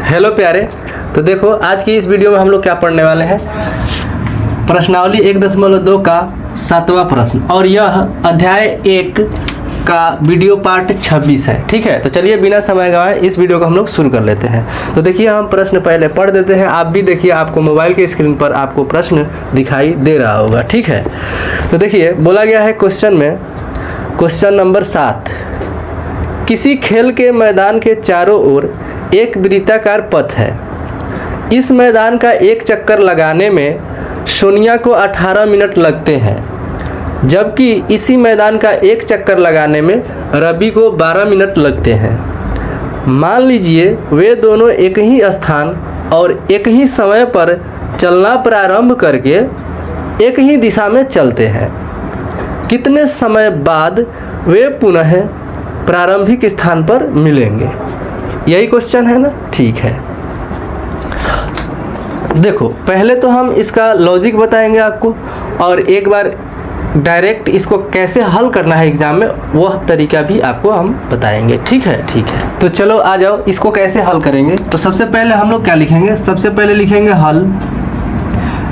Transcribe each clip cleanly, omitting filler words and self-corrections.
Hello प्यारे। तो देखो आज की इस वीडियो में हम लोग क्या पढ़ने वाले हैं, प्रश्नावली 1.2 का 7वां प्रश्न और यह अध्याय 1 का वीडियो पार्ट 26 है। ठीक है, तो चलिए बिना समय गवाए इस वीडियो को हम लोग शुरू कर लेते हैं। तो देखिए हम प्रश्न पहले पढ़ देते हैं, आप भी देखिए, आपको मोबाइल के स्क्रीन पर आपको प्रश्न दिखाई दे रहा होगा। ठीक है, तो देखिए बोला गया है क्वेश्चन में, क्वेश्चन नंबर 7, किसी खेल के मैदान के चारों ओर एक वृत्ताकार पथ है। इस मैदान का एक चक्कर लगाने में सोनिया को 18 मिनट लगते हैं, जबकि इसी मैदान का एक चक्कर लगाने में रवि को 12 मिनट लगते हैं। मान लीजिए वे दोनों एक ही स्थान और एक ही समय पर चलना प्रारंभ करके एक ही दिशा में चलते हैं। कितने समय बाद वे पुनः प्रारंभिक स्थान पर मिलेंगे? यही क्वेश्चन है ना। ठीक है, देखो पहले तो हम इसका लॉजिक बताएंगे आपको, और एक बार डायरेक्ट इसको कैसे हल करना है एग्जाम में वह तरीका भी आपको हम बताएंगे। ठीक है, ठीक है, तो चलो आ जाओ, इसको कैसे हल करेंगे। तो सबसे पहले हम लोग क्या लिखेंगे, सबसे पहले लिखेंगे हल,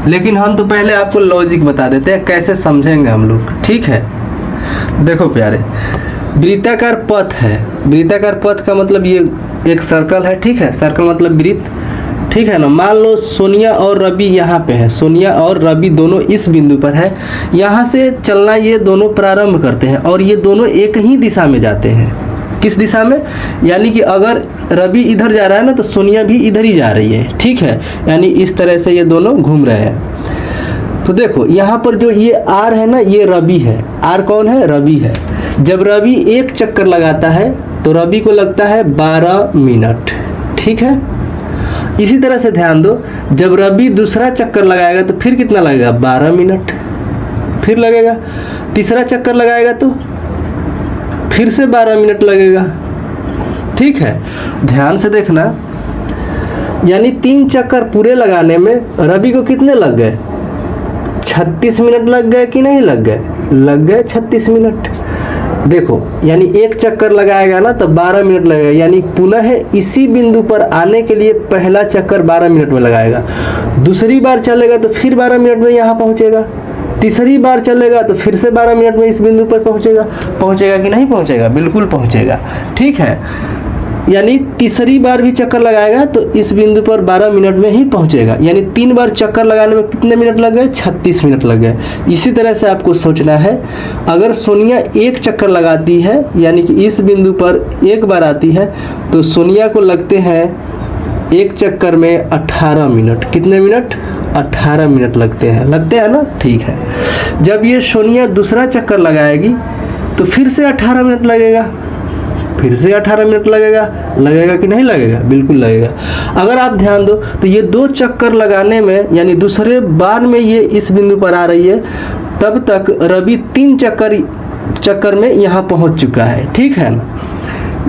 लेकिन हम तो पहले आपको लॉजिक बता देते हैं कैसे समझेंगे हम लोग। ठीक है, देखो प्यारे, वृत्ताकार पथ है। वृत्ताकार पथ का मतलब ये एक सर्कल है। ठीक है, सर्कल मतलब वृत्त। ठीक है ना। मान लो सोनिया और रवि यहाँ पे है, सोनिया और रवि दोनों इस बिंदु पर है। यहाँ से चलना ये दोनों प्रारंभ करते हैं और ये दोनों एक ही दिशा में जाते हैं। किस दिशा में? यानी कि अगर रवि इधर जा रहा है ना तो सोनिया भी इधर ही जा रही है। ठीक है, यानी इस तरह से ये दोनों घूम रहे हैं। तो देखो यहाँ पर जो ये आर है ना, ये रवि है। आर कौन है? रवि है। जब रवि एक चक्कर लगाता है तो रवि को लगता है 12 मिनट। ठीक है, इसी तरह से ध्यान दो, जब रवि दूसरा चक्कर लगाएगा तो फिर कितना लगेगा? 12 मिनट फिर लगेगा। तीसरा चक्कर लगाएगा तो फिर से 12 मिनट लगेगा। ठीक है, ध्यान से देखना, यानी 3 चक्कर पूरे लगाने में रवि को कितने लग गए? 36 मिनट लग गए कि नहीं लग गए? लग गए 36 मिनट। देखो, यानी एक चक्कर लगाएगा ना तो 12 मिनट लगेगा, यानी पुनः इसी बिंदु पर आने के लिए पहला चक्कर 12 मिनट में लगाएगा। दूसरी बार चलेगा तो फिर 12 मिनट में यहाँ पहुँचेगा। तीसरी बार चलेगा तो फिर से 12 मिनट में इस बिंदु पर पहुँचेगा। पहुँचेगा कि नहीं पहुँचेगा? बिल्कुल पहुँचेगा। ठीक है, यानी तीसरी बार भी चक्कर लगाएगा तो इस बिंदु पर 12 मिनट में ही पहुंचेगा। यानी 3 बार चक्कर लगाने में कितने मिनट लग गए? 36 मिनट लग गए। इसी तरह से आपको सोचना है, अगर सोनिया एक चक्कर लगाती है यानी कि इस बिंदु पर एक बार आती है तो सोनिया को लगते हैं एक चक्कर में 18 मिनट। कितने मिनट? 18 मिनट लगते हैं ना। ठीक है, जब ये सोनिया दूसरा चक्कर लगाएगी तो फिर से 18 मिनट लगेगा, फिर से 18 मिनट लगेगा कि नहीं लगेगा? बिल्कुल लगेगा। अगर आप ध्यान दो तो ये 2 चक्कर लगाने में, यानी दूसरे बार में ये इस बिंदु पर आ रही है, तब तक रवि 3 चक्कर में यहाँ पहुँच चुका है। ठीक है ना,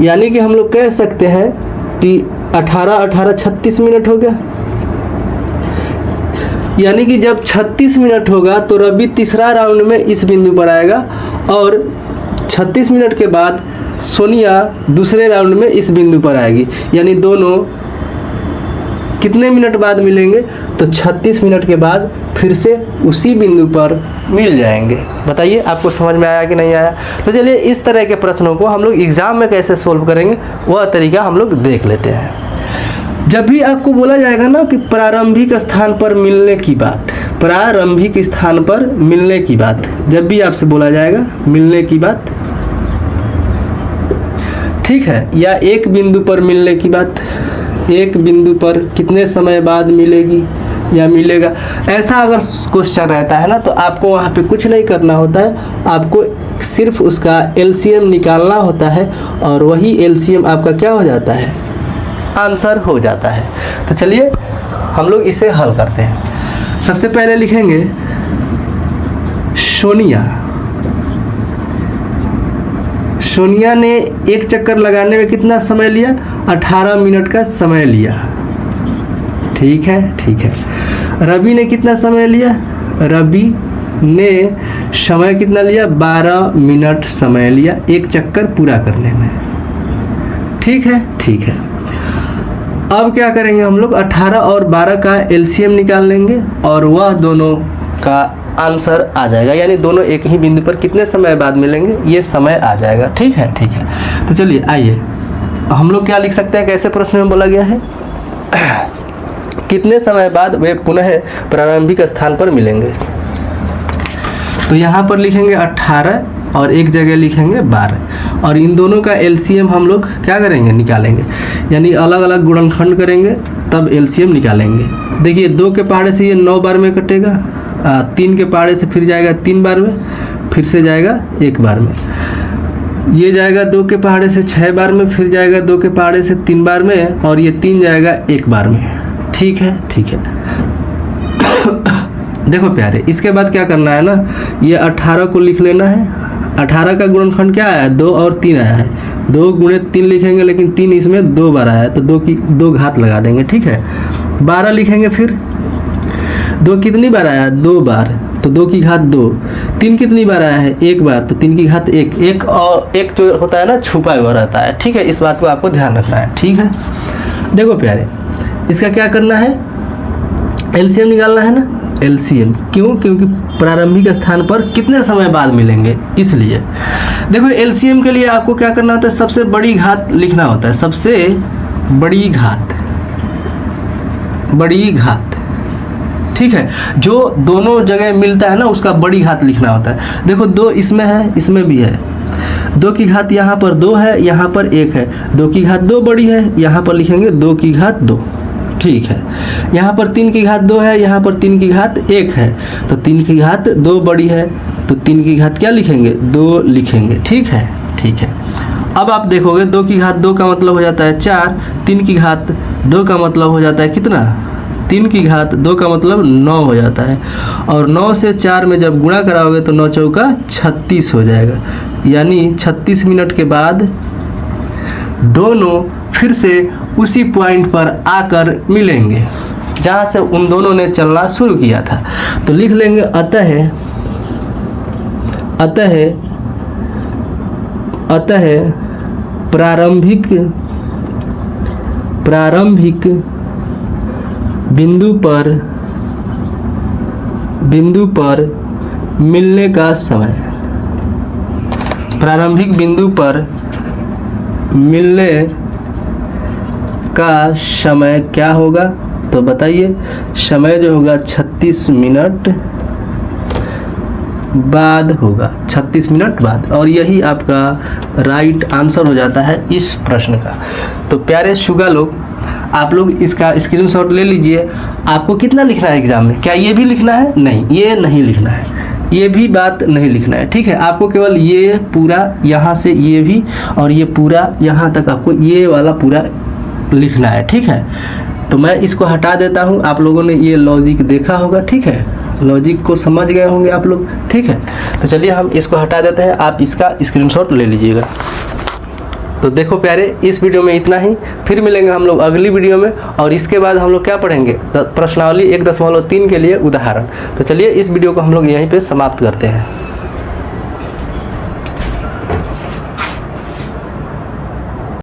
यानी कि हम लोग कह सकते हैं कि 18 36 मिनट हो गया। यानी कि जब 36 मिनट होगा तो रवि तीसरा राउंड में इस बिंदु पर आएगा और 36 मिनट के बाद सोनिया दूसरे राउंड में इस बिंदु पर आएगी। यानी दोनों कितने मिनट बाद मिलेंगे? तो 36 मिनट के बाद फिर से उसी बिंदु पर मिल जाएंगे। बताइए आपको समझ में आया कि नहीं आया? तो चलिए इस तरह के प्रश्नों को हम लोग एग्जाम में कैसे सोल्व करेंगे वह तरीका हम लोग देख लेते हैं। जब भी आपको बोला जाएगा ना कि प्रारंभिक स्थान पर मिलने की बात, प्रारंभिक स्थान पर मिलने की बात, जब भी आपसे बोला जाएगा मिलने की बात, ठीक है, या एक बिंदु पर मिलने की बात, एक बिंदु पर कितने समय बाद मिलेगी या मिलेगा, ऐसा अगर क्वेश्चन रहता है ना तो आपको वहाँ पे कुछ नहीं करना होता है, आपको सिर्फ उसका एलसीएम निकालना होता है और वही एलसीएम आपका क्या हो जाता है? आंसर हो जाता है। तो चलिए हम लोग इसे हल करते हैं। सबसे पहले लिखेंगे सोनिया ने एक चक्कर लगाने में कितना समय लिया? 18 मिनट का समय लिया। ठीक है, ठीक है। रवि ने कितना समय लिया? रवि ने समय कितना लिया? 12 मिनट समय लिया एक चक्कर पूरा करने में। ठीक है, ठीक है। अब क्या करेंगे हम लोग 18 और 12 का एलसीएम निकाल लेंगे और वह दोनों का आंसर आ जाएगा, यानी दोनों एक ही बिंदु पर कितने समय बाद मिलेंगे ये समय आ जाएगा। ठीक है, ठीक है। तो चलिए आइए हम लोग क्या लिख सकते हैं, कैसे प्रश्न में बोला गया है कितने समय बाद वे पुनः प्रारंभिक स्थान पर मिलेंगे। तो यहाँ पर लिखेंगे 18 और एक जगह लिखेंगे 12 और इन दोनों का एलसीएम हम लोग क्या करेंगे, निकालेंगे, यानी अलग अलग गुणनखंड करेंगे तब एलसीएम निकालेंगे। देखिए 2 के पहाड़े से ये 9 बार में कटेगा, 3 के पहाड़े से फिर जाएगा 3 बार में, फिर से जाएगा 1 बार में, ये जाएगा 2 के पहाड़े से 6 बार में, फिर जाएगा 2 के पहाड़े से 3 बार में और ये 3 जाएगा 1 बार में। ठीक है, ठीक है। देखो प्यारे, इसके बाद क्या करना है ना, ये 18 को लिख लेना है। 18 का गुणनखंड क्या आया है, 2 और 3 आया है, 2 गुणे 3 लिखेंगे, लेकिन 3 इसमें 2 बार आया है तो 2 की 2 घात लगा देंगे। ठीक है, 12 लिखेंगे, फिर 2 कितनी बार आया, 2 बार, तो 2 की घात 2। 3 कितनी बार आया है, 1 बार, तो 3 की घात 1। एक और एक जो होता है ना छुपा हुआ रहता है। ठीक है, इस बात को आपको ध्यान रखना है। ठीक है, देखो प्यारे, इसका क्या करना है, एलसीएम निकालना है ना। एलसीएम क्यों, क्योंकि प्रारंभिक स्थान पर कितने समय बाद मिलेंगे, इसलिए। देखो एलसीएम के लिए आपको क्या करना होता है, सबसे बड़ी घात लिखना होता है, सबसे बड़ी घात, बड़ी घात। ठीक है, जो दोनों जगह मिलता है ना उसका बड़ी घात लिखना होता है। देखो 2 इसमें है, इसमें भी है, 2 की घात यहाँ पर 2 है, यहाँ पर 1 है, 2 की घात 2 बड़ी है, यहाँ पर लिखेंगे 2 की घात 2। ठीक है, यहाँ पर 3 की घात 2 है, यहाँ पर 3 की घात 1 है, तो 3 की घात 2 बड़ी है, तो 3 की घात क्या लिखेंगे, 2 लिखेंगे। ठीक है, ठीक है। अब आप देखोगे 2 की घात 2 का मतलब हो जाता है 4, 3 की घात 2 का मतलब हो जाता है कितना, 3 की घात 2 का मतलब 9 हो जाता है, और 9 से 4 में जब गुणा कराओगे तो 9 चौका 36 हो जाएगा, यानी 36 मिनट के बाद दोनों फिर से उसी पॉइंट पर आकर मिलेंगे जहाँ से उन दोनों ने चलना शुरू किया था। तो लिख लेंगे अतः प्रारंभिक बिंदु पर मिलने का समय, प्रारंभिक बिंदु पर मिलने का समय क्या होगा, तो बताइए, समय जो होगा 36 मिनट बाद होगा, 36 मिनट बाद, और यही आपका राइट आंसर हो जाता है इस प्रश्न का। तो प्यारे शुगा लोग, आप लोग इसका स्क्रीनशॉट ले लीजिए। आपको कितना लिखना है एग्जाम में, क्या ये भी लिखना है, नहीं ये नहीं लिखना है, ये भी बात नहीं लिखना है। ठीक है, आपको केवल ये पूरा यहाँ से ये भी और ये पूरा यहाँ तक आपको ये वाला पूरा लिखना है। ठीक है, तो मैं इसको हटा देता हूँ। आप लोगों ने ये लॉजिक देखा होगा, ठीक है, लॉजिक को समझ गए होंगे आप लोग। ठीक है, तो चलिए हम इसको हटा देते हैं, आप इसका स्क्रीनशॉट ले लीजिएगा। तो देखो प्यारे, इस वीडियो में इतना ही, फिर मिलेंगे हम लोग अगली वीडियो में, और इसके बाद हम लोग क्या पढ़ेंगे, प्रश्नावली 1.3 के लिए उदाहरण। तो चलिए इस वीडियो को हम लोग यहीं पे समाप्त करते हैं।